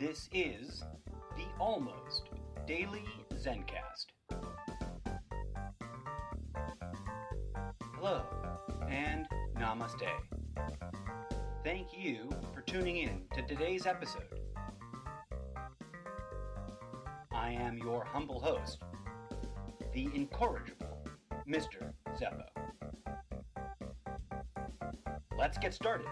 This is the Almost Daily Zencast. Hello, and namaste. Thank you for tuning in to today's episode. I am your humble host, the incorrigible Mr. Zeppo. Let's get started.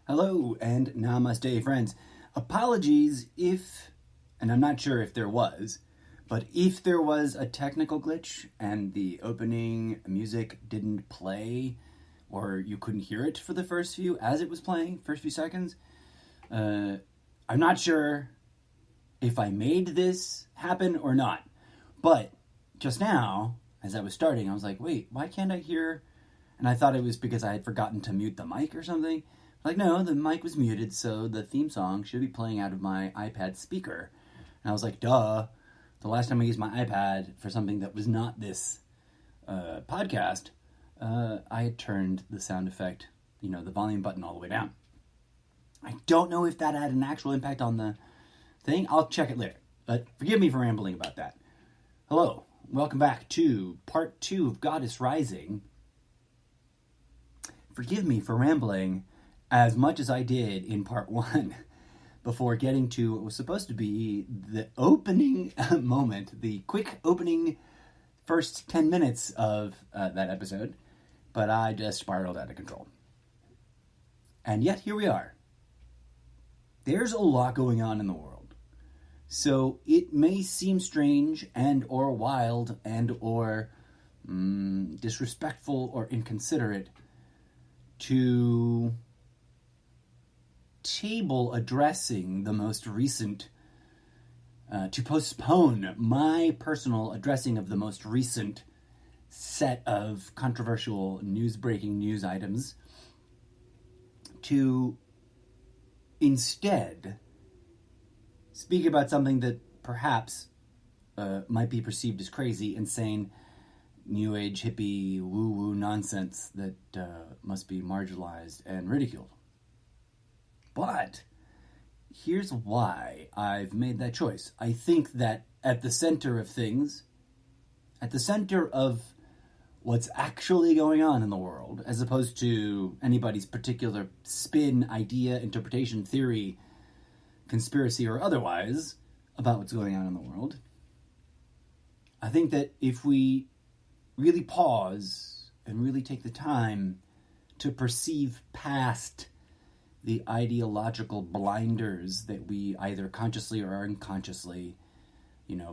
Hello and namaste, friends. Apologies if, and I'm not sure if there was, but if there was a technical glitch and the opening music didn't play or you couldn't hear it for the first few seconds, I'm not sure if I made this happen or not. But just now, as I was starting, I was like, wait, why can't I hear? And I thought it was because I had forgotten to mute the mic or something. Like, no, the mic was muted, so the theme song should be playing out of my iPad speaker. And I was like, duh. The last time I used my iPad for something that was not this podcast, I had turned the sound effect, the volume button all the way down. I don't know if that had an actual impact on the thing. I'll check it later. But forgive me for rambling about that. Hello. Welcome back to part 2 of Goddess Rising. Forgive me for rambling as much as I did in part 1 before getting to what was supposed to be the opening moment, the quick opening first 10 minutes of that episode, but I just spiraled out of control. And yet here we are. There's a lot going on in the world. So it may seem strange and or wild and or disrespectful or inconsiderate to table addressing the most recent, to postpone my personal addressing of the most recent set of controversial breaking news items to instead speak about something that perhaps might be perceived as crazy, insane, new age, hippie, woo-woo nonsense that must be marginalized and ridiculed. But here's why I've made that choice. I think that at the center of things, at the center of what's actually going on in the world, as opposed to anybody's particular spin, idea, interpretation, theory, conspiracy, or otherwise about what's going on in the world, I think that if we really pause and really take the time to perceive past the ideological blinders that we either consciously or unconsciously,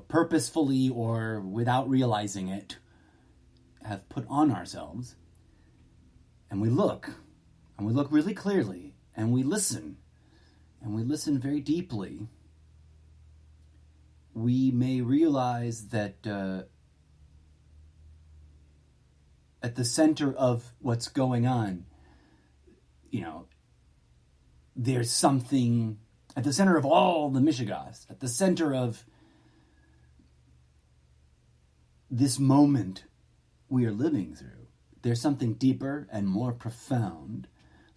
purposefully or without realizing it, have put on ourselves, and we look really clearly, and we listen very deeply, we may realize that at the center of what's going on, there's something at the center of all the Mishigas, at the center of this moment we are living through. There's something deeper and more profound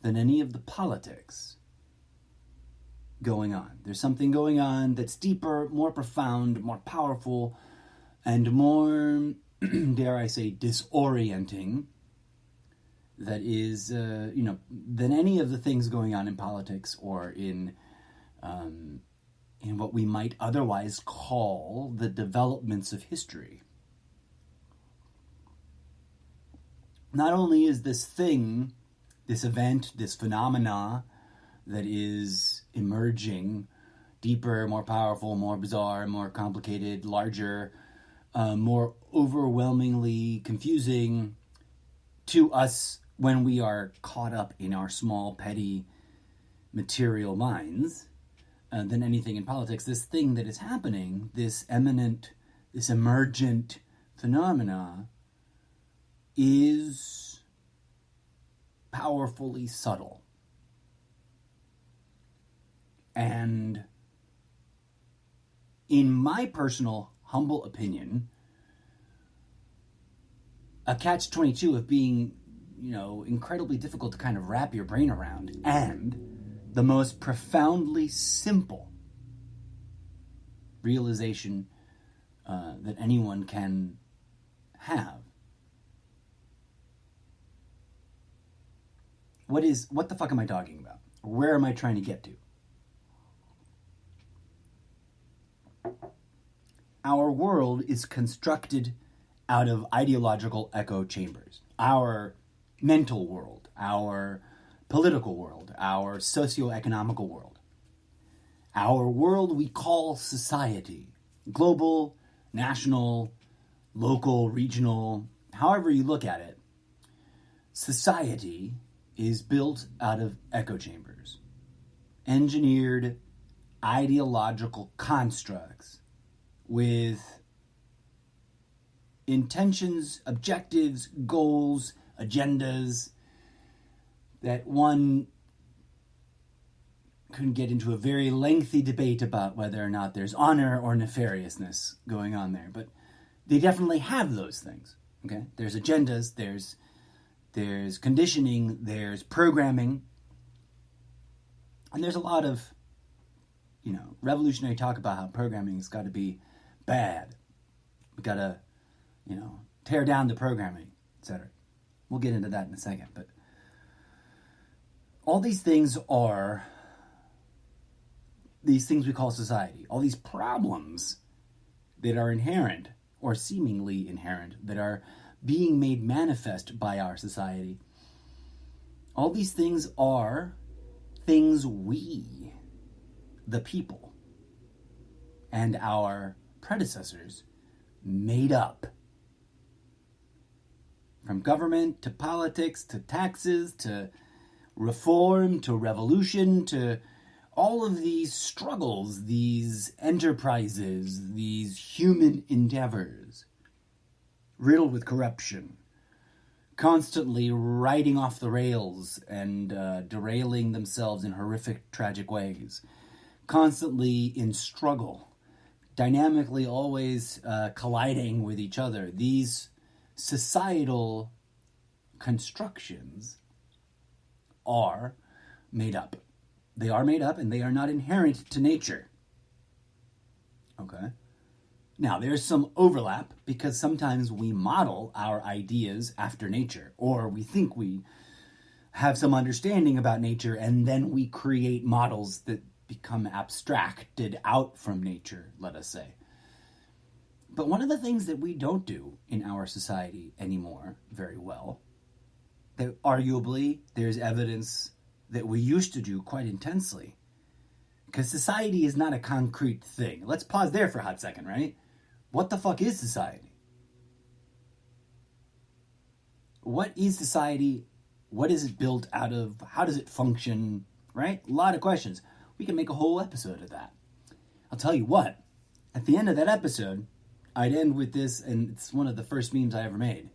than any of the politics going on. There's something going on that's deeper, more profound, more powerful, and more, dare I say, disorienting, that is, than any of the things going on in politics or in what we might otherwise call the developments of history. Not only is this thing, this event, this phenomena that is emerging deeper, more powerful, more bizarre, more complicated, larger, more overwhelmingly confusing to us when we are caught up in our small, petty, material minds, than anything in politics. This thing that is happening, this eminent, this emergent phenomena, is powerfully subtle. And in my personal, humble opinion, a catch-22 of being incredibly difficult to kind of wrap your brain around, and the most profoundly simple realization that anyone can have. What the fuck am I talking about? Where am I trying to get to? Our world is constructed out of ideological echo chambers. Our mental world, our political world, our socioeconomical world. Our world we call society. Global, national, local, regional, however you look at it. Society is built out of echo chambers. Engineered ideological constructs with intentions, objectives, goals, agendas that one could get into a very lengthy debate about whether or not there's honor or nefariousness going on there. But they definitely have those things. Okay? There's agendas, there's conditioning, there's programming, and there's a lot of, revolutionary talk about how programming has got to be bad. We got to, tear down the programming, etc. We'll get into that in a second, but all these things are these things we call society. All these problems that are inherent, or seemingly inherent, that are being made manifest by our society. All these things are things we, the people, and our predecessors made up. From government to politics to taxes to reform to revolution to all of these struggles, these enterprises, these human endeavors, riddled with corruption, constantly riding off the rails and derailing themselves in horrific, tragic ways, constantly in struggle, dynamically always colliding with each other. These societal constructions are made up. They are made up and they are not inherent to nature. Okay? Now, there's some overlap because sometimes we model our ideas after nature, or we think we have some understanding about nature and then we create models that become abstracted out from nature, let us say. But one of the things that we don't do in our society anymore very well, that arguably there's evidence that we used to do quite intensely, because society is not a concrete thing. Let's pause there for a hot second, right? What the fuck is society? What is society? What is it built out of? How does it function? Right? A lot of questions. We can make a whole episode of that. I'll tell you what, at the end of that episode, I'd end with this, and it's one of the first memes I ever made.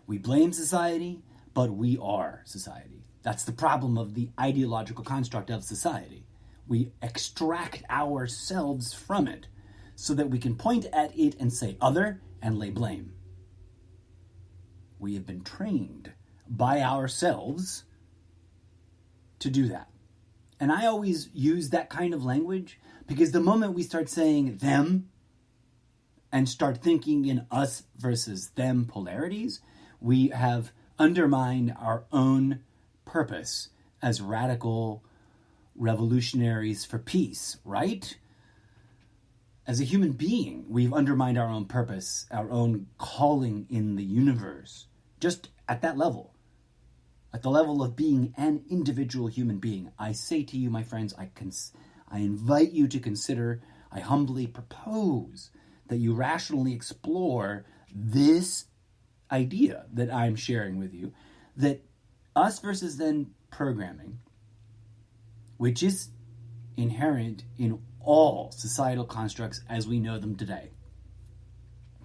We blame society, but we are society. That's the problem of the ideological construct of society. We extract ourselves from it so that we can point at it and say other and lay blame. We have been trained by ourselves to do that. And I always use that kind of language because the moment we start saying them and start thinking in us versus them polarities, we have undermined our own purpose as radical revolutionaries for peace, right? As a human being, we've undermined our own purpose, our own calling in the universe, just at that level. At the level of being an individual human being. I say to you, my friends, I invite you to consider, I humbly propose that you rationally explore this idea that I'm sharing with you, that us versus them programming, which is inherent in all societal constructs as we know them today.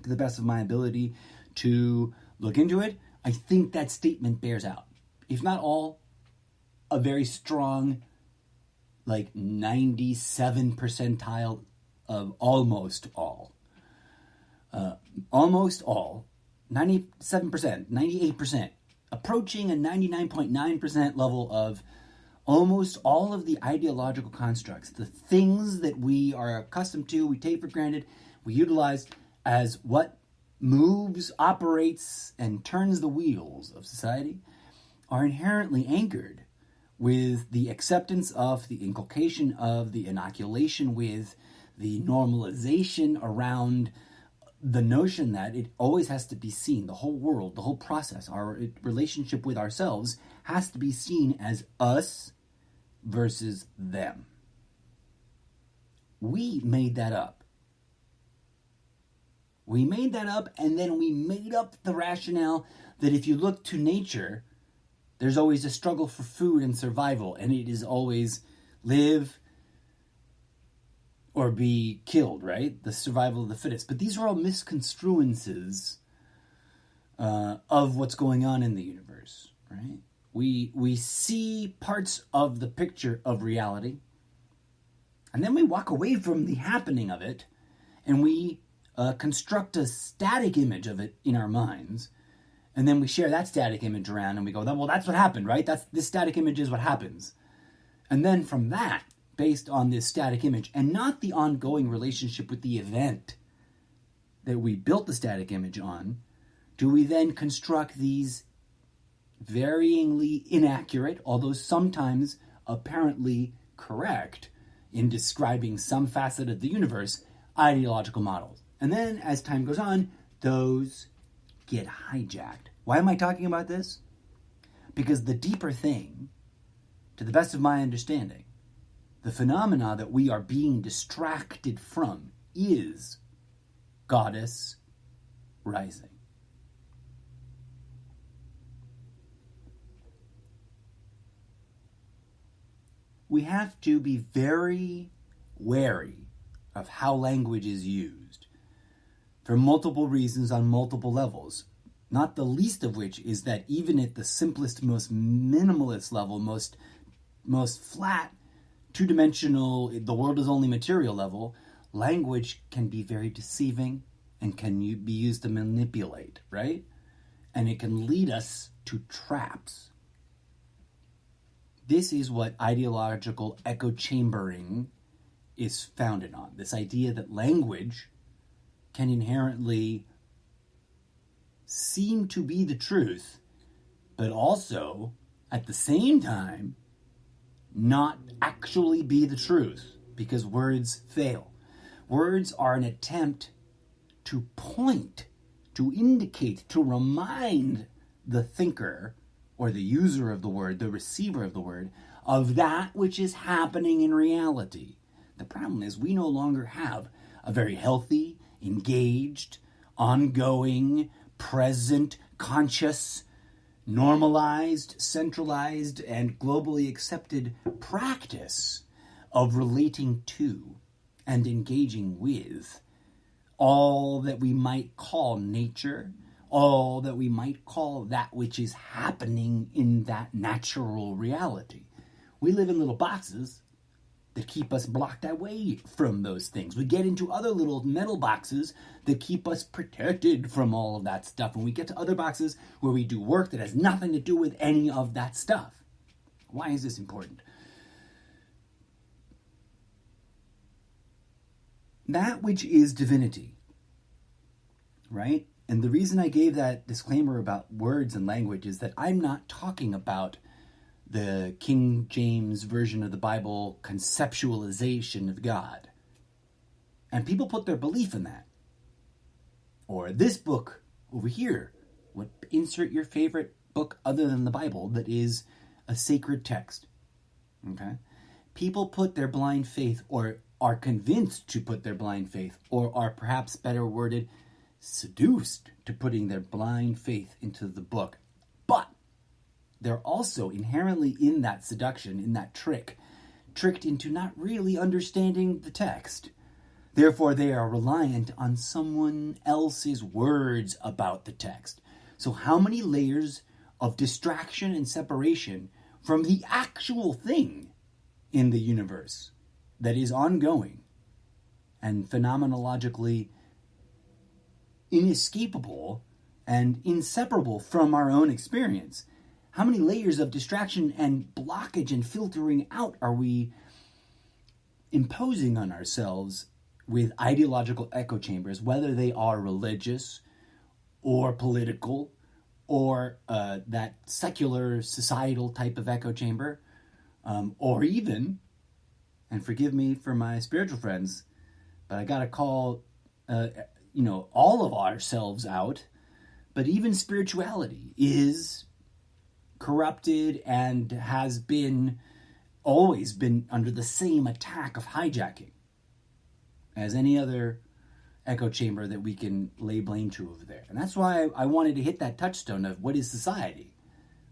To the best of my ability to look into it, I think that statement bears out. If not all, a very strong, 97 percentile of almost all. Almost all, 97%, 98% approaching a 99.9% level of almost all of the ideological constructs, the things that we are accustomed to, we take for granted, we utilize as what moves, operates, and turns the wheels of society, are inherently anchored with the acceptance of, the inculcation of, the inoculation with, the normalization around the notion that it always has to be seen, the whole world, the whole process, our relationship with ourselves has to be seen as us versus them. We made that up. We made that up, and then we made up the rationale that if you look to nature, there's always a struggle for food and survival, and it is always live or be killed, right? The survival of the fittest. But these are all misconstruences of what's going on in the universe, right? We see parts of the picture of reality, and then we walk away from the happening of it, and we construct a static image of it in our minds, and then we share that static image around, and we go, well, that's what happened, right? This static image is what happens. And then from that, based on this static image, and not the ongoing relationship with the event that we built the static image on, do we then construct these varyingly inaccurate, although sometimes apparently correct, in describing some facet of the universe, ideological models. And then, as time goes on, those get hijacked. Why am I talking about this? Because the deeper thing, to the best of my understanding, the phenomena that we are being distracted from is goddess rising. We have to be very wary of how language is used for multiple reasons on multiple levels, not the least of which is that even at the simplest, most minimalist level, most flat, two-dimensional, the world is only material level, language can be very deceiving and can be used to manipulate, right? And it can lead us to traps. This is what ideological echo chambering is founded on. This idea that language can inherently seem to be the truth, but also, at the same time, not actually be the truth, because words fail. Words are an attempt to point, to indicate, to remind the thinker or the user of the word, the receiver of the word, of that which is happening in reality. The problem is we no longer have a very healthy, engaged, ongoing, present, conscious, normalized, centralized, and globally accepted practice of relating to and engaging with all that we might call nature, all that we might call that which is happening in that natural reality. We live in little boxes that keep us blocked away from those things. We get into other little metal boxes that keep us protected from all of that stuff. And we get to other boxes where we do work that has nothing to do with any of that stuff. Why is this important? That which is divinity, right? And the reason I gave that disclaimer about words and language is that I'm not talking about the King James Version of the Bible conceptualization of God. And people put their belief in that. Or this book over here. Insert your favorite book other than the Bible that is a sacred text. Okay? People put their blind faith, or are convinced to put their blind faith, or are perhaps better worded, seduced to putting their blind faith into the book. But they're also inherently in that seduction, in that tricked into not really understanding the text. Therefore, they are reliant on someone else's words about the text. So how many layers of distraction and separation from the actual thing in the universe that is ongoing and phenomenologically inescapable and inseparable from our own experience. How many layers of distraction and blockage and filtering out are we imposing on ourselves with ideological echo chambers, whether they are religious or political or that secular societal type of echo chamber, or even, and forgive me for my spiritual friends, but I gotta call all of ourselves out, but even spirituality is corrupted and has always been under the same attack of hijacking as any other echo chamber that we can lay blame to over there. And that's why I wanted to hit that touchstone of what is society.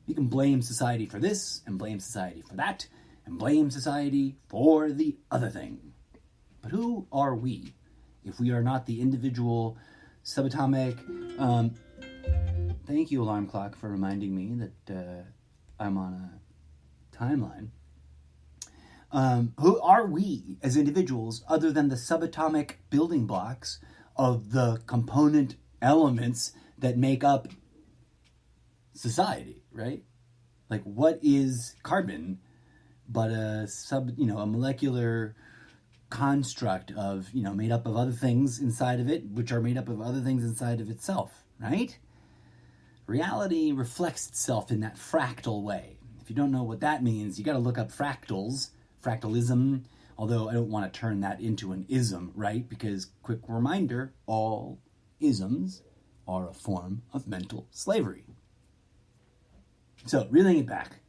We can blame society for this, and blame society for that, and blame society for the other thing. But who are we if we are not the individual subatomic... thank you, alarm clock, for reminding me that I'm on a timeline. Who are we as individuals other than the subatomic building blocks of the component elements that make up society, right? Like, what is carbon but a molecular construct of, made up of other things inside of it, which are made up of other things inside of itself, right? Reality reflects itself in that fractal way. If you don't know what that means, you got to look up fractals, fractalism, although I don't want to turn that into an ism, right? Because, quick reminder, all isms are a form of mental slavery. So, reeling it back,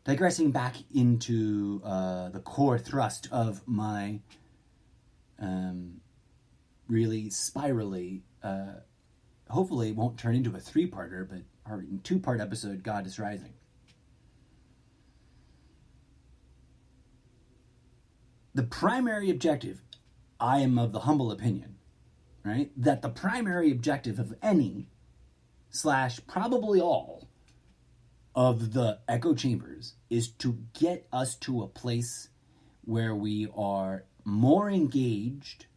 digressing back into the core thrust of my really spirally, hopefully it won't turn into a three-parter, but our two-part episode, God is Rising. The primary objective, I am of the humble opinion, right, that the primary objective of any / probably all of the echo chambers is to get us to a place where we are more engaged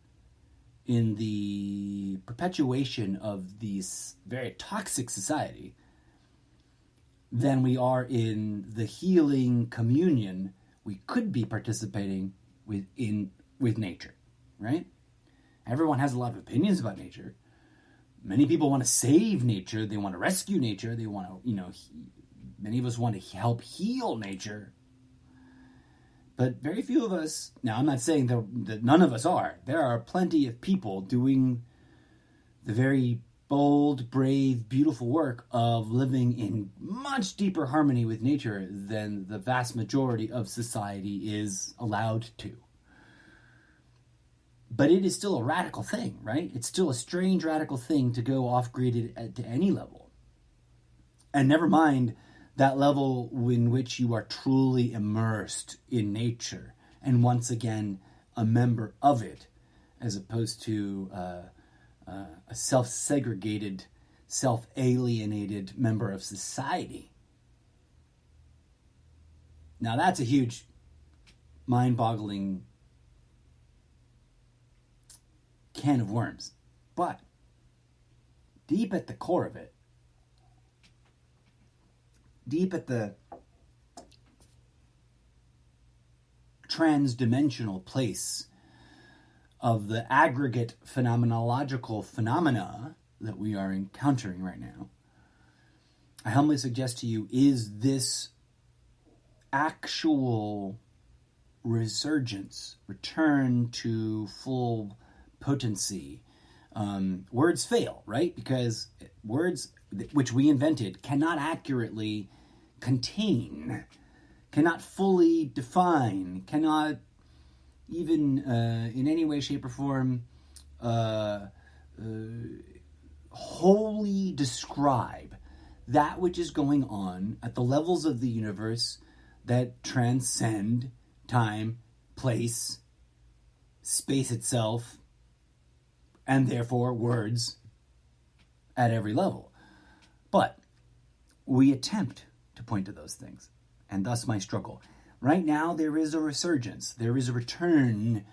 in the perpetuation of this very toxic society than we are in the healing communion we could be participating with nature, right? Everyone has a lot of opinions about nature. Many people want to save nature. They want to rescue nature. They want to, many of us want to help heal nature. But very few of us, now I'm not saying that none of us are. There are plenty of people doing the very bold, brave, beautiful work of living in much deeper harmony with nature than the vast majority of society is allowed to. But it is still a radical thing, right? It's still a strange, radical thing to go off-grid to any level. And never mind that level in which you are truly immersed in nature and once again a member of it, as opposed to a self-segregated, self-alienated member of society. Now that's a huge, mind-boggling can of worms. But deep at the core of it, deep at the trans-dimensional place of the aggregate phenomenological phenomena that we are encountering right now, I humbly suggest to you, is this actual resurgence, return to full potency. Words fail, right? Because words which we invented cannot accurately contain, cannot fully define, cannot even in any way, shape, or form wholly describe that which is going on at the levels of the universe that transcend time, place, space itself, and therefore words at every level. But we attempt to point to those things, and thus my struggle. Right now, there is a resurgence. There is a return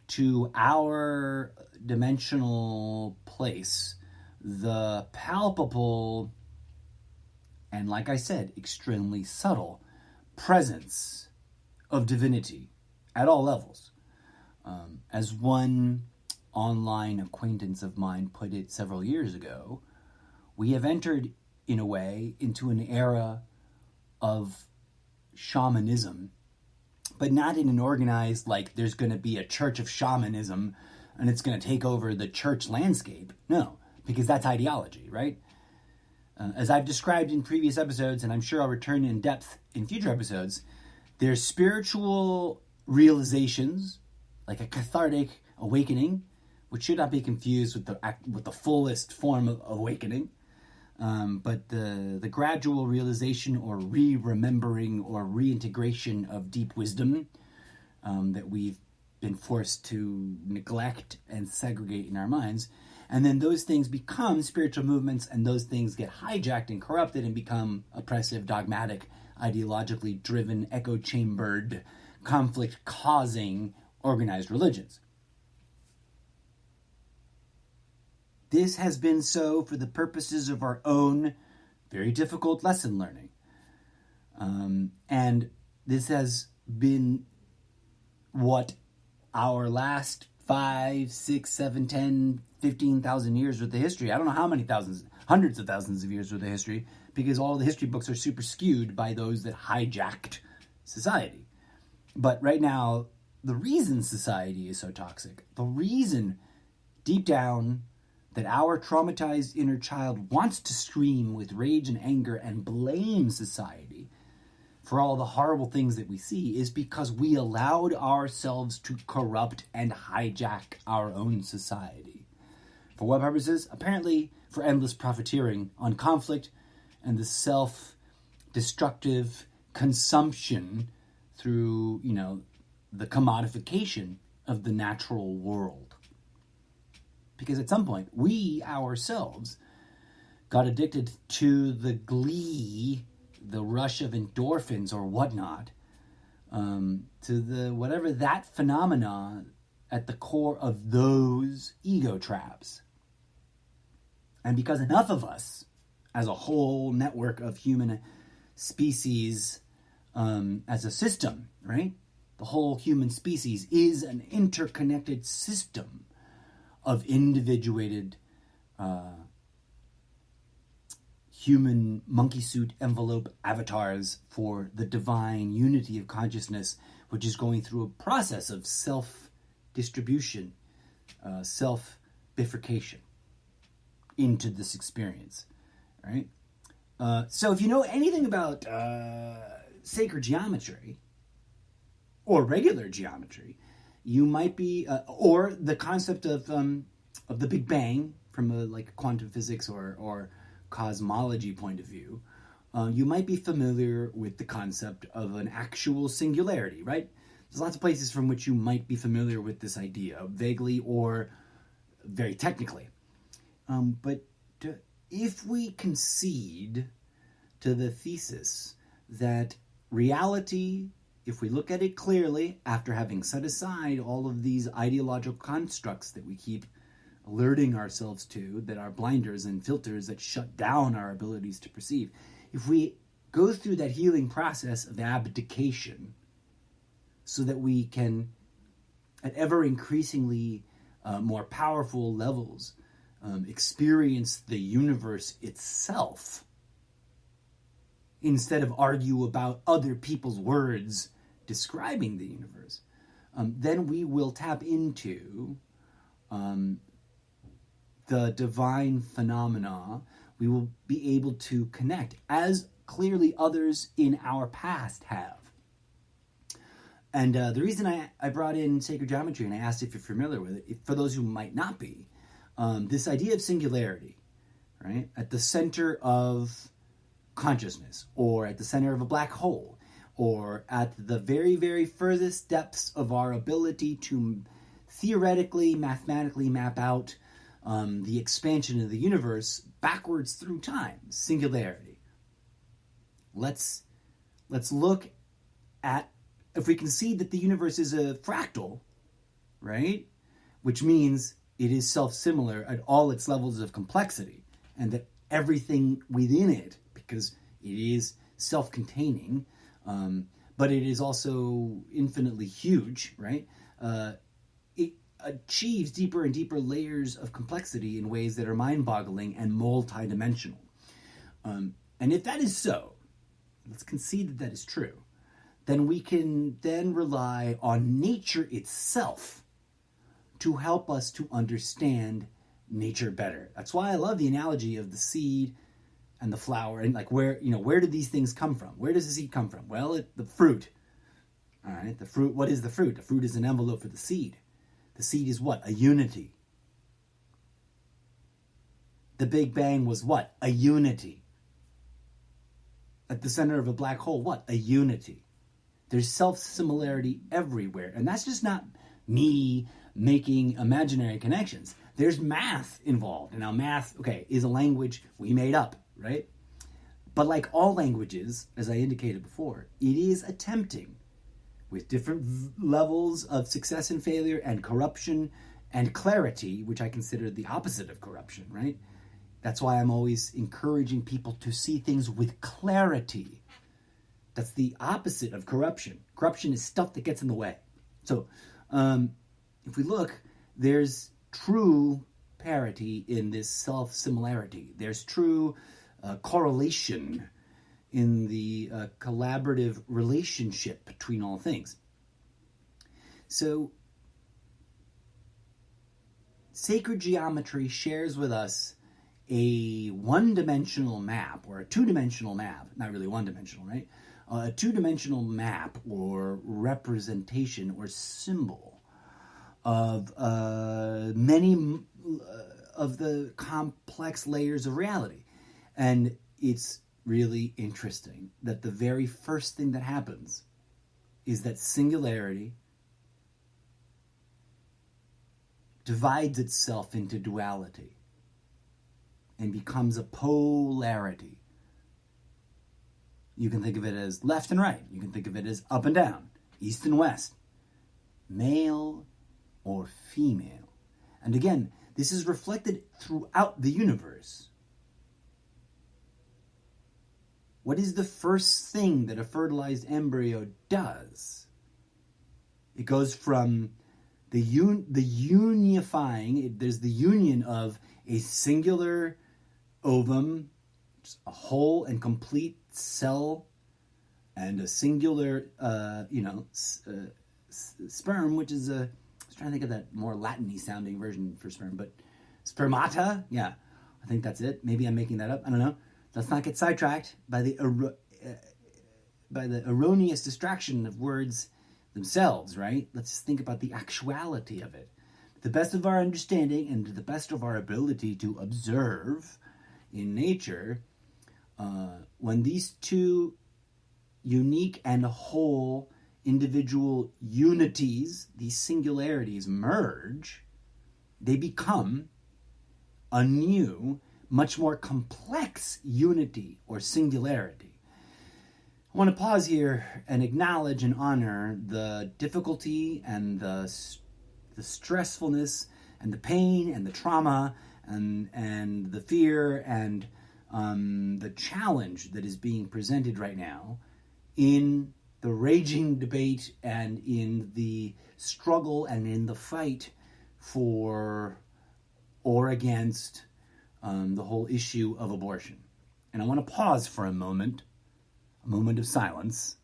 to our dimensional place the palpable and, like I said, extremely subtle presence of divinity at all levels. As one online acquaintance of mine put it several years ago, we have entered, in a way, into an era of shamanism, but not in an organized, like there's going to be a church of shamanism and it's going to take over the church landscape. No, because that's ideology, right? As I've described in previous episodes, and I'm sure I'll return in depth in future episodes, there's spiritual realizations, like a cathartic awakening, which should not be confused with the fullest form of awakening. But the gradual realization or re-remembering or reintegration of deep wisdom that we've been forced to neglect and segregate in our minds. And then those things become spiritual movements, and those things get hijacked and corrupted and become oppressive, dogmatic, ideologically driven, echo-chambered, conflict-causing organized religions. This has been so for the purposes of our own very difficult lesson learning. And this has been what our last 5, 6, 7, 10, 15,000 years worth of history. I don't know how many thousands, hundreds of thousands of years worth of history, because all the history books are super skewed by those that hijacked society. But right now, the reason society is so toxic, the reason deep down that our traumatized inner child wants to scream with rage and anger and blame society for all the horrible things that we see is because we allowed ourselves to corrupt and hijack our own society. For what purposes? Apparently for endless profiteering on conflict and the self-destructive consumption through, the commodification of the natural world. Because at some point, we ourselves got addicted to the glee, the rush of endorphins or whatnot, to the whatever that phenomena at the core of those ego traps. And because enough of us, as a whole network of human species, as a system, right? The whole human species is an interconnected system of individuated human monkey suit envelope avatars for the divine unity of consciousness, which is going through a process of self-distribution, self-bifurcation into this experience, right? So if you know anything about sacred geometry or regular geometry, you might be, or the concept of the Big Bang from a quantum physics or cosmology point of view, you might be familiar with the concept of an actual singularity, right? There's lots of places from which you might be familiar with this idea, vaguely or very technically. But if we concede to the thesis that reality, if we look at it clearly, after having set aside all of these ideological constructs that we keep alerting ourselves to, that are blinders and filters that shut down our abilities to perceive, if we go through that healing process of abdication so that we can, at ever increasingly more powerful levels, experience the universe itself, instead of argue about other people's words describing the universe, then we will tap into the divine phenomena. We will be able to connect as clearly others in our past have. And the reason I brought in sacred geometry and I asked if you're familiar with it, for those who might not be, this idea of singularity, right? At the center of consciousness, or at the center of a black hole, or at the very, very furthest depths of our ability to theoretically, mathematically map out the expansion of the universe backwards through time, singularity. Let's look at, if we can see that the universe is a fractal, right? Which means it is self-similar at all its levels of complexity, and that everything within it, because it is self-containing, but it is also infinitely huge, right? It achieves deeper and deeper layers of complexity in ways that are mind-boggling and multi-dimensional. And if that is so, let's concede that that is true, then we can then rely on nature itself to help us to understand nature better. That's why I love the analogy of the seed and the flower, and like where did these things come from? Where does the seed come from? Well, the fruit. All right, the fruit. What is the fruit? The fruit is an envelope for the seed. The seed is what? A unity. The Big Bang was what? A unity. At the center of a black hole, what? A unity. There's self-similarity everywhere. And that's just not me making imaginary connections. There's math involved. And now math, okay, is a language we made up, right? But like all languages, as I indicated before, it is attempting with different levels of success and failure and corruption and clarity, which I consider the opposite of corruption, right? That's why I'm always encouraging people to see things with clarity. That's the opposite of corruption. Corruption is stuff that gets in the way. So if we look, there's true parity in this self-similarity. There's true correlation in the collaborative relationship between all things. So sacred geometry shares with us a one-dimensional map, or a two-dimensional map, not really one-dimensional, right? A two-dimensional map or representation or symbol of many of the complex layers of reality. And it's really interesting that the very first thing that happens is that singularity divides itself into duality and becomes a polarity. You can think of it as left and right. You can think of it as up and down, east and west, male or female. And again, this is reflected throughout the universe. What is the first thing that a fertilized embryo does? It goes from the unifying, there's the union of a singular ovum, a whole and complete cell, and a singular, sperm, which is I was trying to think of that more Latin-y sounding version for sperm, but spermata, yeah, I think that's it. Maybe I'm making that up. I don't know. Let's not get sidetracked by the erroneous distraction of words themselves, right? Let's just think about the actuality of it. To the best of our understanding and to the best of our ability to observe in nature, when these two unique and whole individual unities, these singularities, merge, they become a new, much more complex unity or singularity. I want to pause here and acknowledge and honor the difficulty and the stressfulness and the pain and the trauma and the fear and the challenge that is being presented right now in the raging debate and in the struggle and in the fight for or against the whole issue of abortion. And I want to pause for a moment of silence.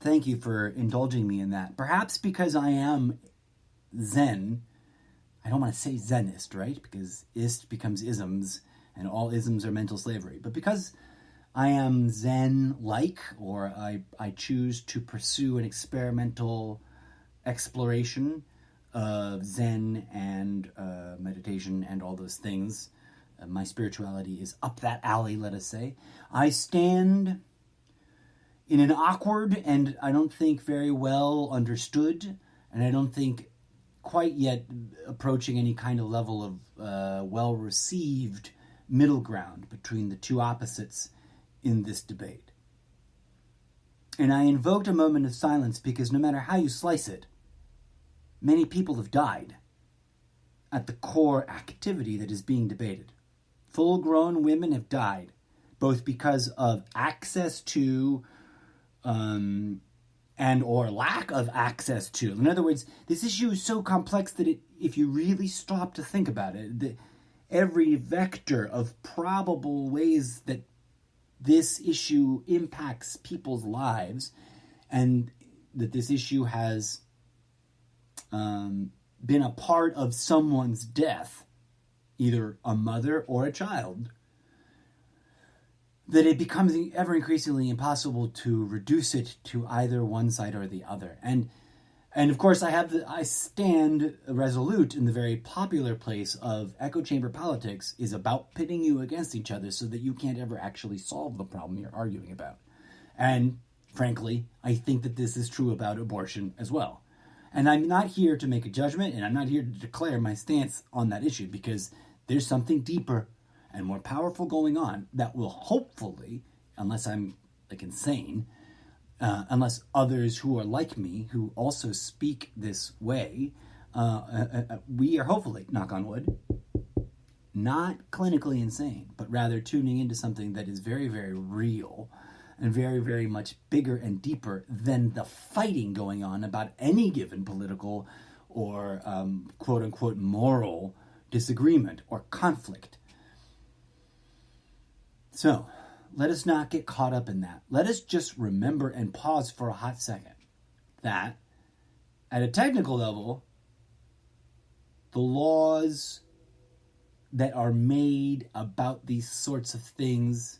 Thank you for indulging me in that. Perhaps because I am Zen, I don't want to say Zenist, right? Because ist becomes isms, and all isms are mental slavery. But because I am Zen-like, or I choose to pursue an experimental exploration of Zen and meditation and all those things, my spirituality is up that alley, let us say. I stand in an awkward and I don't think very well understood, and I don't think quite yet approaching any kind of level of well-received middle ground between the two opposites in this debate. And I invoked a moment of silence because no matter how you slice it, many people have died at the core activity that is being debated. Full-grown women have died, both because of access to and or lack of access to. In other words, this issue is so complex that if you really stop to think about it, every vector of probable ways that this issue impacts people's lives and that this issue has been a part of someone's death, either a mother or a child, that it becomes ever increasingly impossible to reduce it to either one side or the other. And of course, I stand resolute in the very popular place of echo chamber politics is about pitting you against each other so that you can't ever actually solve the problem you're arguing about. And frankly, I think that this is true about abortion as well. And I'm not here to make a judgment, and I'm not here to declare my stance on that issue, because there's something deeper and more powerful going on that will hopefully, unless I'm like insane, unless others who are like me, who also speak this way, we are hopefully, knock on wood, not clinically insane, but rather tuning into something that is very, very real and very, very much bigger and deeper than the fighting going on about any given political or quote-unquote moral disagreement or conflict. So, let us not get caught up in that. Let us just remember and pause for a hot second that at a technical level, the laws that are made about these sorts of things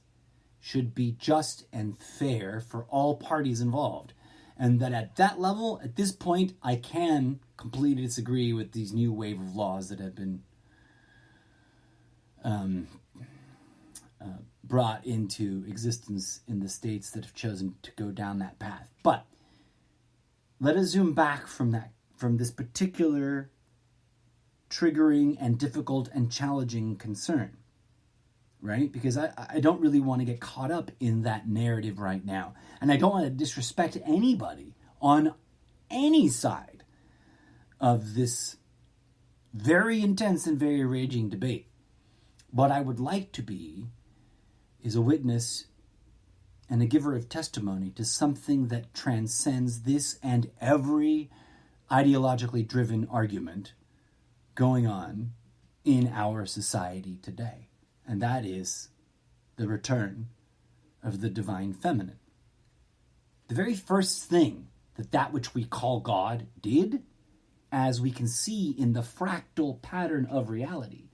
should be just and fair for all parties involved. And that at that level, at this point, I can completely disagree with these new wave of laws that have been brought into existence in the states that have chosen to go down that path. But let us zoom back from this particular triggering and difficult and challenging concern, right? Because I don't really want to get caught up in that narrative right now. And I don't want to disrespect anybody on any side of this very intense and very raging debate. What I would like to be is a witness and a giver of testimony to something that transcends this and every ideologically driven argument going on in our society today. And that is the return of the divine feminine. The very first thing that which we call God did, as we can see in the fractal pattern of reality,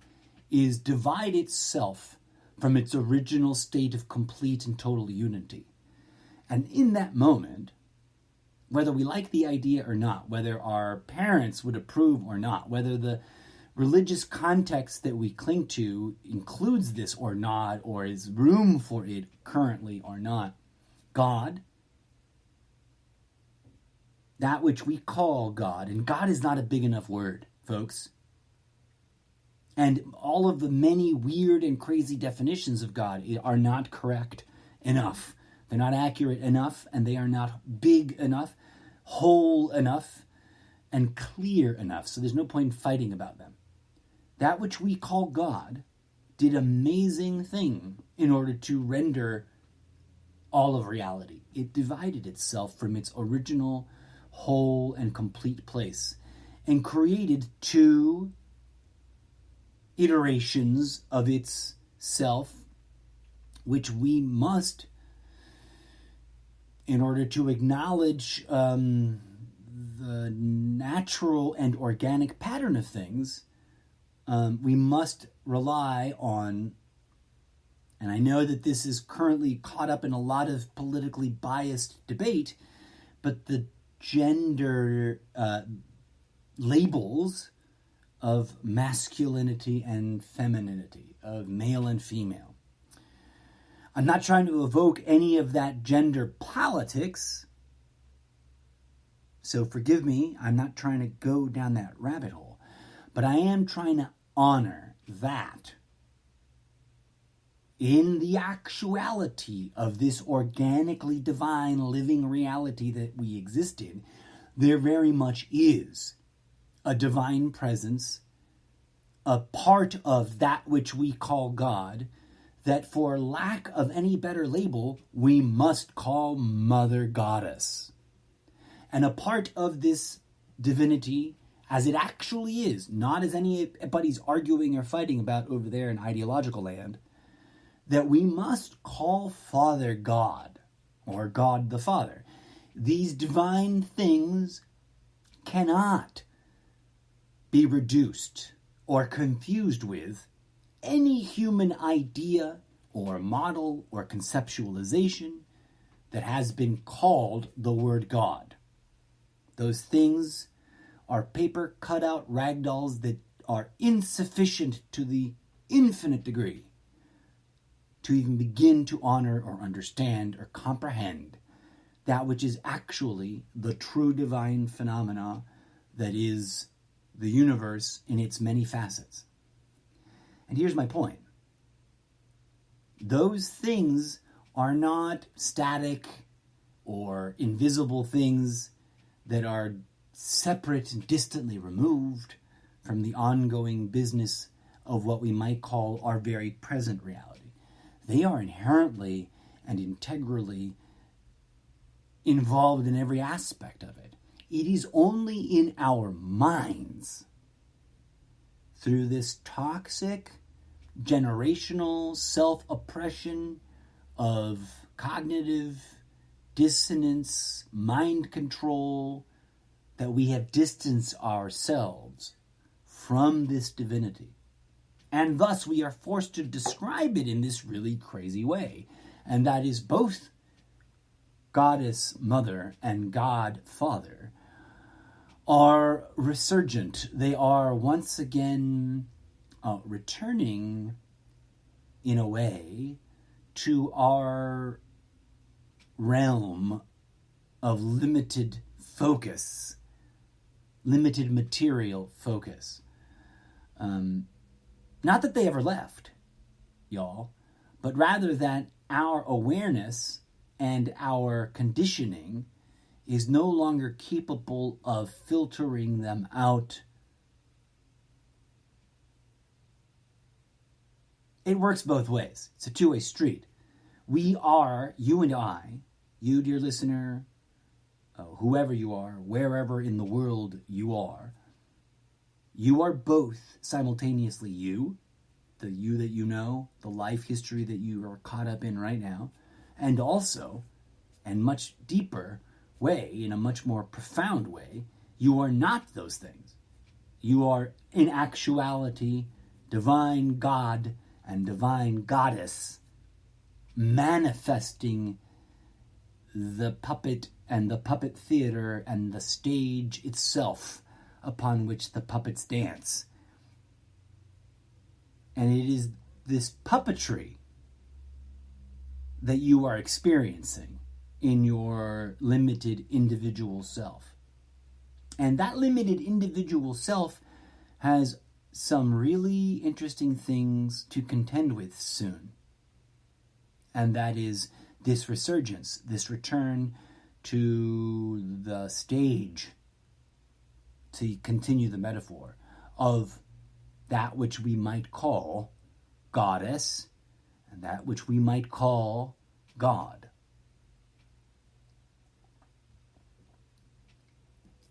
is divide itself from its original state of complete and total unity. And in that moment, whether we like the idea or not, whether our parents would approve or not, whether the religious context that we cling to includes this or not, or is room for it currently or not, God, that which we call God, and God is not a big enough word, folks. And all of the many weird and crazy definitions of God are not correct enough. They're not accurate enough, and they are not big enough, whole enough, and clear enough. So there's no point in fighting about them. That which we call God did amazing thing in order to render all of reality. It divided itself from its original whole and complete place and created two iterations of its self, which we must, in order to acknowledge the natural and organic pattern of things, we must rely on, and I know that this is currently caught up in a lot of politically biased debate, but the gender labels of masculinity and femininity, of male and female. I'm not trying to evoke any of that gender politics So forgive me, I'm not trying to go down that rabbit hole, but I am trying to honor that in the actuality of this organically divine living reality that we exist in, there very much is a divine presence, a part of that which we call God, that for lack of any better label, we must call Mother Goddess. And a part of this divinity, as it actually is, not as anybody's arguing or fighting about over there in ideological land, that we must call Father God, or God the Father. These divine things cannot be reduced or confused with any human idea or model or conceptualization that has been called the word God. Those things are paper cutout ragdolls that are insufficient to the infinite degree to even begin to honor or understand or comprehend that which is actually the true divine phenomena that is the universe in its many facets. And here's my point. Those things are not static or invisible things that are separate and distantly removed from the ongoing business of what we might call our very present reality. They are inherently and integrally involved in every aspect of it. It is only in our minds, through this toxic, generational self-oppression of cognitive dissonance, mind control, that we have distanced ourselves from this divinity. And thus we are forced to describe it in this really crazy way. And that is both Goddess Mother and God Father are resurgent. They are once again returning, in a way, to our realm of limited focus, limited material focus. Not that they ever left, y'all, but rather that our awareness and our conditioning is no longer capable of filtering them out. It works both ways. It's a two-way street. We are, you and I, you, dear listener, whoever you are, wherever in the world you are both simultaneously you, the you that you know, the life history that you are caught up in right now, and also, and much deeper way, in a much more profound way, you are not those things. You are, in actuality, divine God and divine Goddess manifesting the puppet and the puppet theater and the stage itself upon which the puppets dance. And it is this puppetry that you are experiencing in your limited individual self. And that limited individual self has some really interesting things to contend with soon. And that is this resurgence, this return to the stage, to continue the metaphor, of that which we might call Goddess and that which we might call God.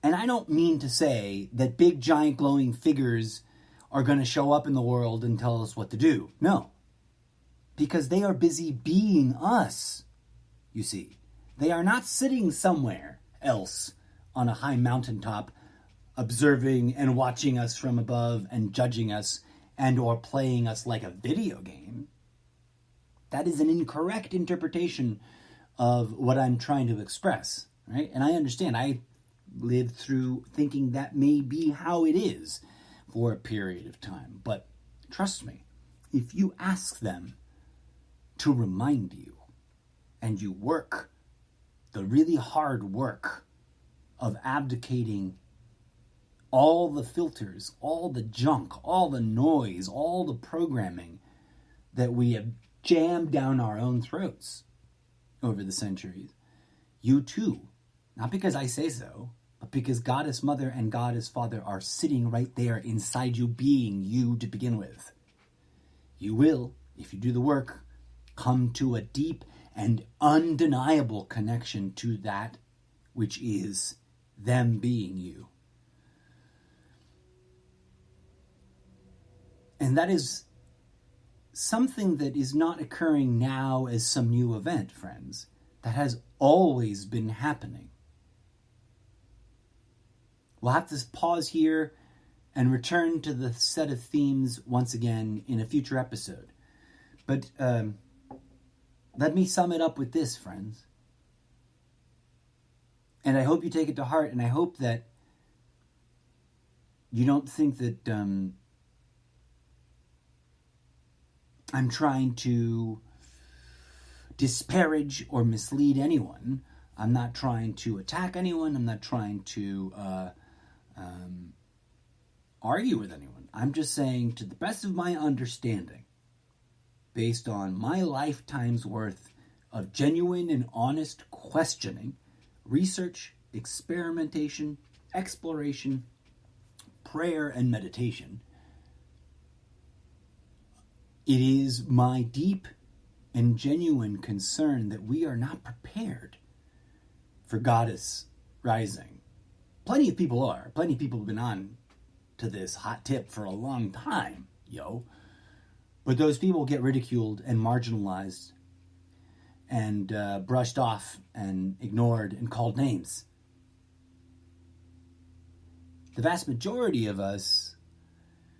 And I don't mean to say that big, giant, glowing figures are going to show up in the world and tell us what to do. No. Because they are busy being us, you see. They are not sitting somewhere else on a high mountaintop observing and watching us from above and judging us and or playing us like a video game. That is an incorrect interpretation of what I'm trying to express, right? And I understand. I lived through thinking that may be how it is for a period of time. But trust me, if you ask them to remind you and you work the really hard work of abdicating all the filters, all the junk, all the noise, all the programming that we have jammed down our own throats over the centuries. You too, not because I say so, but because Goddess Mother and Goddess Father are sitting right there inside you, being you to begin with. You will, if you do the work, come to a deep and undeniable connection to that which is them being you. And that is something that is not occurring now as some new event, friends. That has always been happening. We'll have to pause here and return to the set of themes once again in a future episode. But let me sum it up with this, friends. And I hope you take it to heart, and I hope that you don't think that I'm trying to disparage or mislead anyone. I'm not trying to attack anyone. I'm not trying to argue with anyone. I'm just saying, to the best of my understanding, based on my lifetime's worth of genuine and honest questioning, research, experimentation, exploration, prayer, and meditation, it is my deep and genuine concern that we are not prepared for Goddess Rising. Plenty of people are. Plenty of people have been on to this hot tip for a long time, But those people get ridiculed and marginalized and brushed off and ignored and called names. The vast majority of us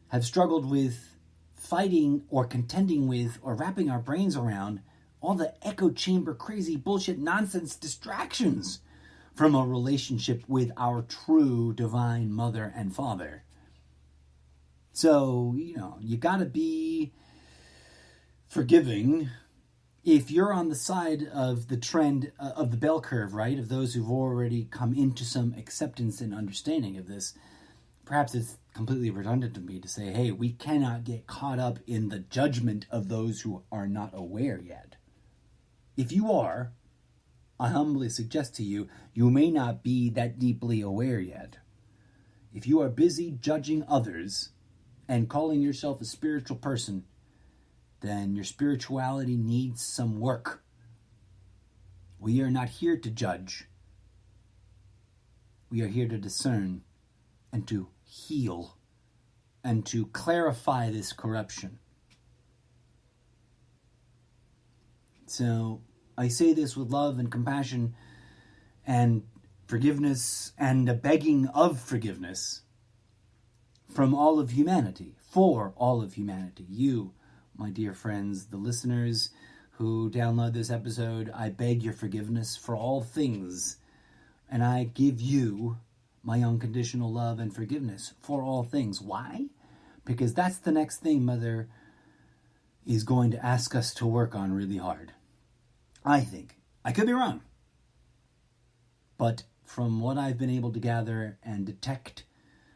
have struggled with fighting or contending with or wrapping our brains around all the echo chamber, crazy bullshit, nonsense distractions from a relationship with our true divine mother and father. So, you gotta be forgiving if you're on the side of the trend of the bell curve, right? Of those who've already come into some acceptance and understanding of this. Perhaps it's completely redundant of me to say, hey, we cannot get caught up in the judgment of those who are not aware yet. If you are, I humbly suggest to you, you may not be that deeply aware yet. If you are busy judging others and calling yourself a spiritual person, then your spirituality needs some work. We are not here to judge. We are here to discern and to heal and to clarify this corruption. So I say this with love and compassion and forgiveness and a begging of forgiveness from all of humanity, for all of humanity. You, my dear friends, the listeners who download this episode, I beg your forgiveness for all things, and I give you my unconditional love and forgiveness for all things. Why? Because that's the next thing Mother is going to ask us to work on really hard. I think. I could be wrong. But from what I've been able to gather and detect,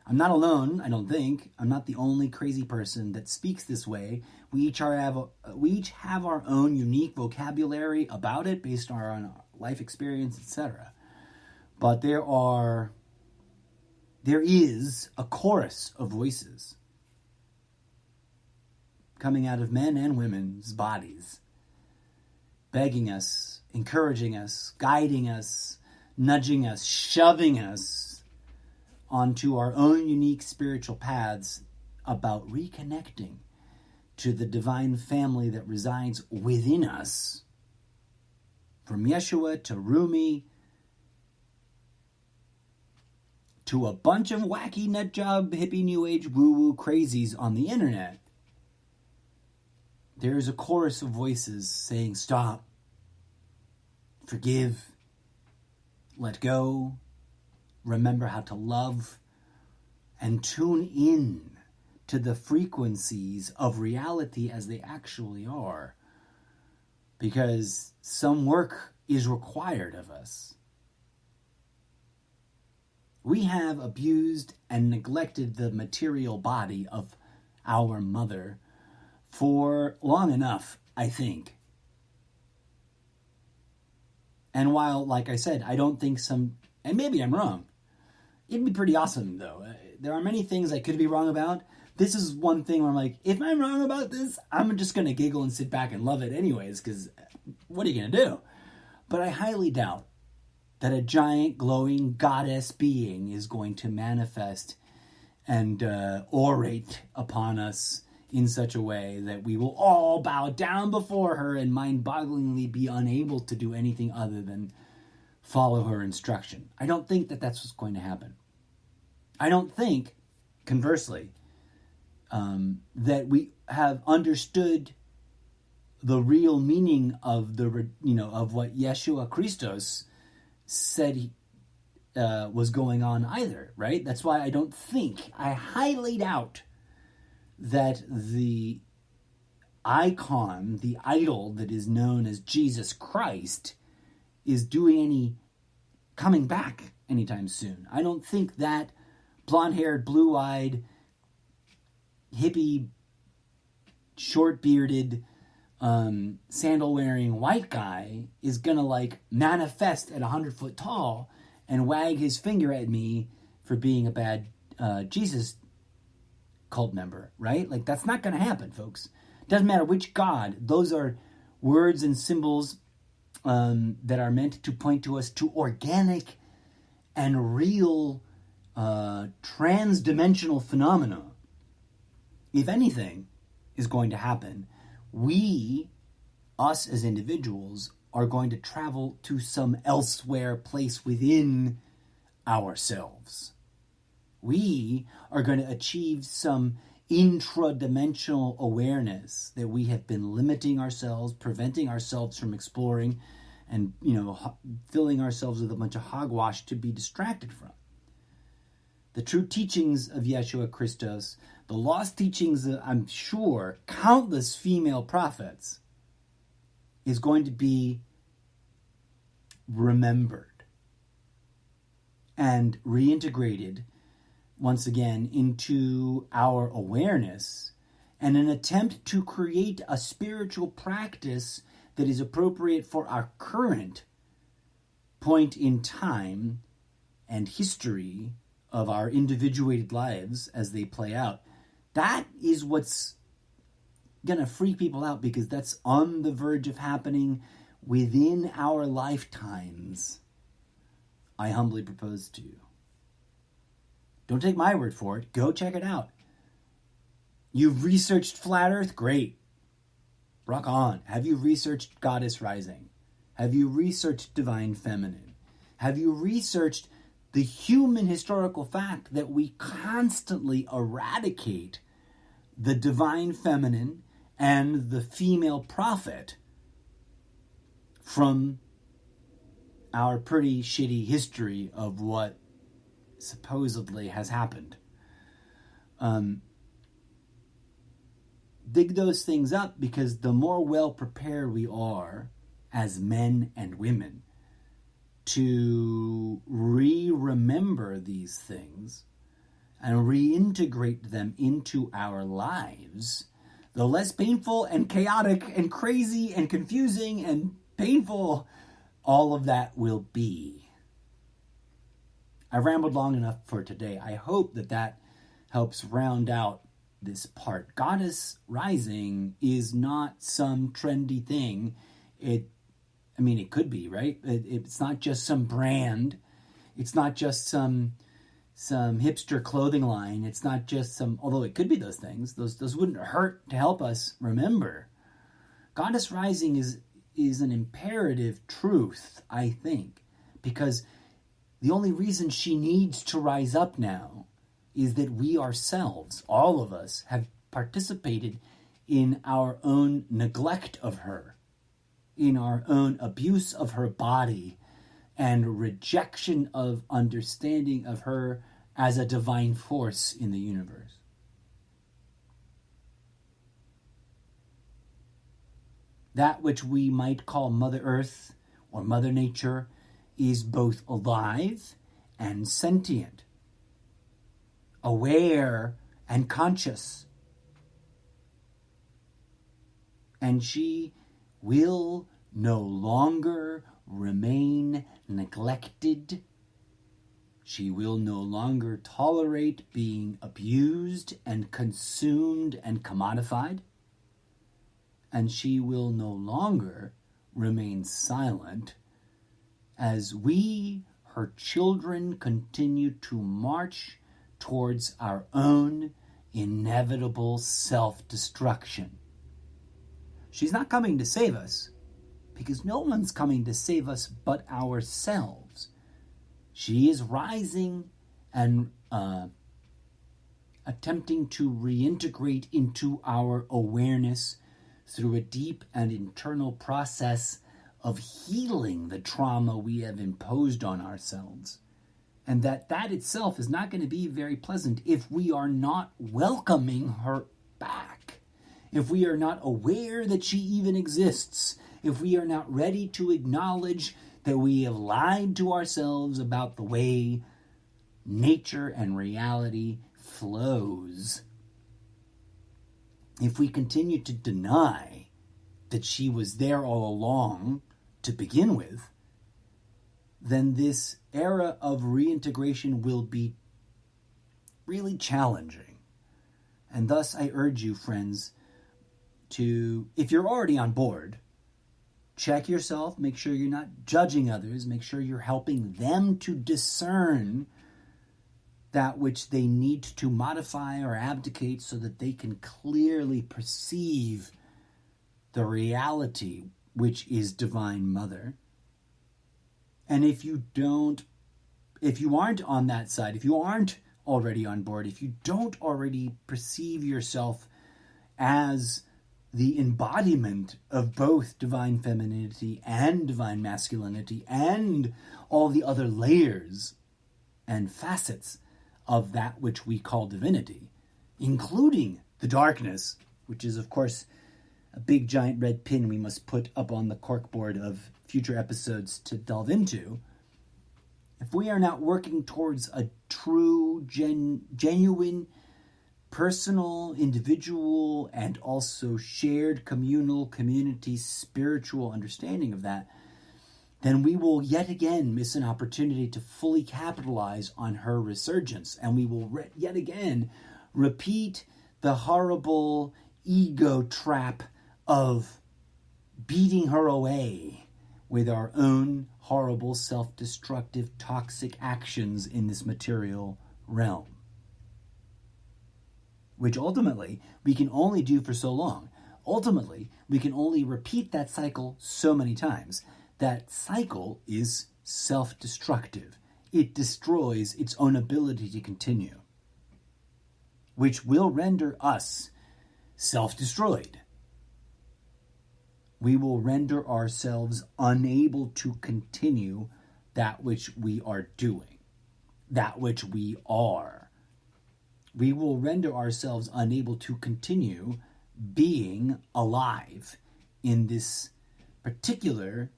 I'm not alone, I don't think. I'm not the only crazy person that speaks this way. We each have our own unique vocabulary about it based on our life experience, etc. But there is a chorus of voices coming out of men and women's bodies, begging us, encouraging us, guiding us, nudging us, shoving us onto our own unique spiritual paths about reconnecting to the divine family that resides within us. From Yeshua to Rumi to a bunch of wacky nutjob, hippie, new age, woo-woo crazies on the internet, there is a chorus of voices saying, stop, forgive, let go, remember how to love, and tune in to the frequencies of reality as they actually are. Because some work is required of us. We have abused and neglected the material body of our mother for long enough, I think. And while, like I said, I don't think and maybe I'm wrong, it'd be pretty awesome, though. There are many things I could be wrong about. This is one thing where I'm like, if I'm wrong about this, I'm just going to giggle and sit back and love it anyways, because what are you going to do? But I highly doubt that a giant glowing goddess being is going to manifest and orate upon us in such a way that we will all bow down before her and mind-bogglingly be unable to do anything other than follow her instruction. I don't think that that's what's going to happen. I don't think, conversely, that we have understood the real meaning of of what Yeshua Christos said was going on either, right? That's why I highly doubt that the icon, the idol that is known as Jesus Christ, is coming back anytime soon. I don't think that blonde-haired, blue-eyed, hippie, short-bearded, sandal-wearing white guy is gonna manifest at 100 foot tall and wag his finger at me for being a bad Jesus cult member, right? That's not gonna happen, folks. Doesn't matter which God. Those are words and symbols that are meant to point to us to organic and real trans-dimensional phenomena. If anything is going to happen, us as individuals, are going to travel to some elsewhere place within ourselves. We are going to achieve some intra-dimensional awareness that we have been limiting ourselves, preventing ourselves from exploring, and filling ourselves with a bunch of hogwash to be distracted from. The true teachings of Yeshua Christos, the lost teachings of, I'm sure, countless female prophets, is going to be remembered and reintegrated once again into our awareness, and an attempt to create a spiritual practice that is appropriate for our current point in time and history of our individuated lives as they play out. That is what's going to freak people out, because that's on the verge of happening within our lifetimes. I humbly propose to you. Don't take my word for it. Go check it out. You've researched Flat Earth? Great. Rock on. Have you researched Goddess Rising? Have you researched Divine Feminine? Have you researched the human historical fact that we constantly eradicate the Divine Feminine and the female prophet from our pretty shitty history of what supposedly has happened? Dig those things up, because the more well prepared we are as men and women to remember these things and reintegrate them into our lives, the less painful and chaotic and crazy and confusing and painful all of that will be. I've rambled long enough for today. I hope that helps round out this part. Goddess Rising is not some trendy thing. It could be, right? It's not just some brand. It's not just some hipster clothing line. It's not just although it could be those things. Those wouldn't hurt to help us remember. Goddess Rising is an imperative truth, I think, because the only reason she needs to rise up now is that we ourselves, all of us, have participated in our own neglect of her, in our own abuse of her body, and rejection of understanding of her as a divine force in the universe. That which we might call Mother Earth or Mother Nature is both alive and sentient, aware and conscious. And she will no longer remain neglected. She will no longer tolerate being abused and consumed and commodified. And she will no longer remain silent as we, her children, continue to march towards our own inevitable self-destruction. She's not coming to save us, because no one's coming to save us but ourselves. She is rising and attempting to reintegrate into our awareness through a deep and internal process of healing the trauma we have imposed on ourselves. And that itself is not going to be very pleasant if we are not welcoming her back, if we are not aware that she even exists, if we are not ready to acknowledge that we have lied to ourselves about the way nature and reality flows. If we continue to deny that she was there all along to begin with, then this era of reintegration will be really challenging. And thus I urge you, friends, to, if you're already on board, check yourself, make sure you're not judging others, make sure you're helping them to discern that which they need to modify or abdicate so that they can clearly perceive the reality which is Divine Mother. And if you aren't on that side, if you aren't already on board, if you don't already perceive yourself as the embodiment of both divine femininity and divine masculinity and all the other layers and facets of that which we call divinity, including the darkness, which is, of course, a big giant red pin we must put up on the corkboard of future episodes to delve into. If we are not working towards a true, genuine, personal, individual, and also shared communal, community, spiritual understanding of that, then we will yet again miss an opportunity to fully capitalize on her resurgence. And we will yet again repeat the horrible ego trap of beating her away with our own horrible, self-destructive, toxic actions in this material realm, which ultimately we can only do for so long. Ultimately, we can only repeat that cycle so many times. That cycle is self-destructive. It destroys its own ability to continue, which will render us self-destroyed. We will render ourselves unable to continue that which we are doing, that which we are. We will render ourselves unable to continue being alive in this particular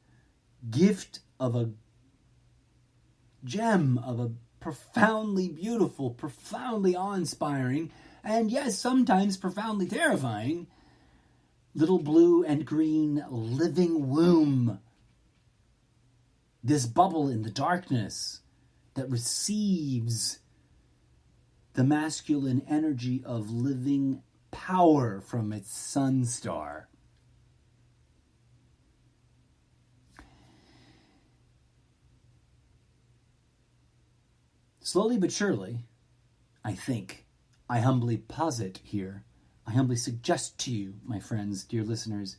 gift of a gem, of a profoundly beautiful, profoundly awe-inspiring, and yes, sometimes profoundly terrifying, little blue and green living womb. This bubble in the darkness that receives the masculine energy of living power from its sun star. Slowly but surely, I think, I humbly posit here, I humbly suggest to you, my friends, dear listeners,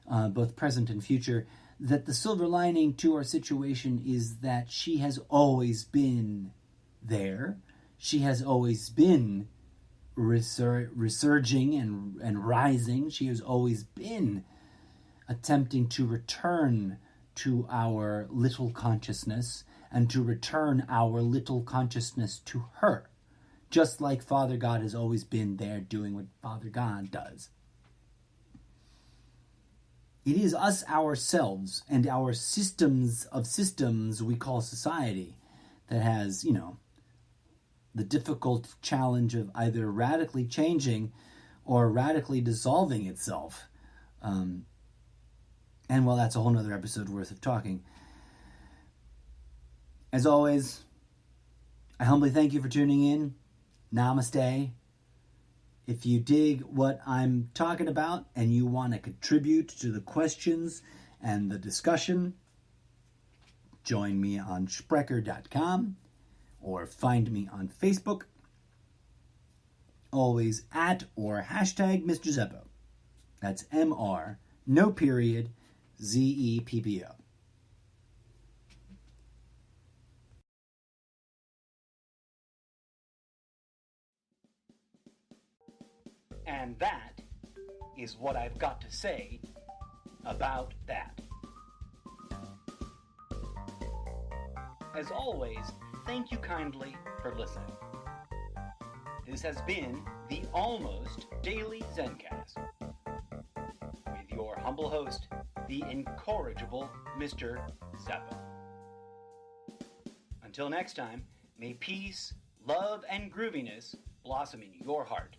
both present and future, that the silver lining to our situation is that she has always been there. She has always been resurging and rising. She has always been attempting to return to our little consciousness and to return our little consciousness to her, just like Father God has always been there doing what Father God does. It is us ourselves and our systems of systems we call society that has, the difficult challenge of either radically changing or radically dissolving itself. And well, that's a whole nother episode worth of talking. As always, I humbly thank you for tuning in. Namaste. If you dig what I'm talking about and you want to contribute to the questions and the discussion, join me on Sprecher.com or find me on Facebook. Always at or hashtag Mr. Zeppo. That's MR, no period, ZEPPO. And that is what I've got to say about that. As always, thank you kindly for listening. This has been the Almost Daily Zencast with your humble host, the incorrigible Mr. Zeppo. Until next time, may peace, love, and grooviness blossom in your heart.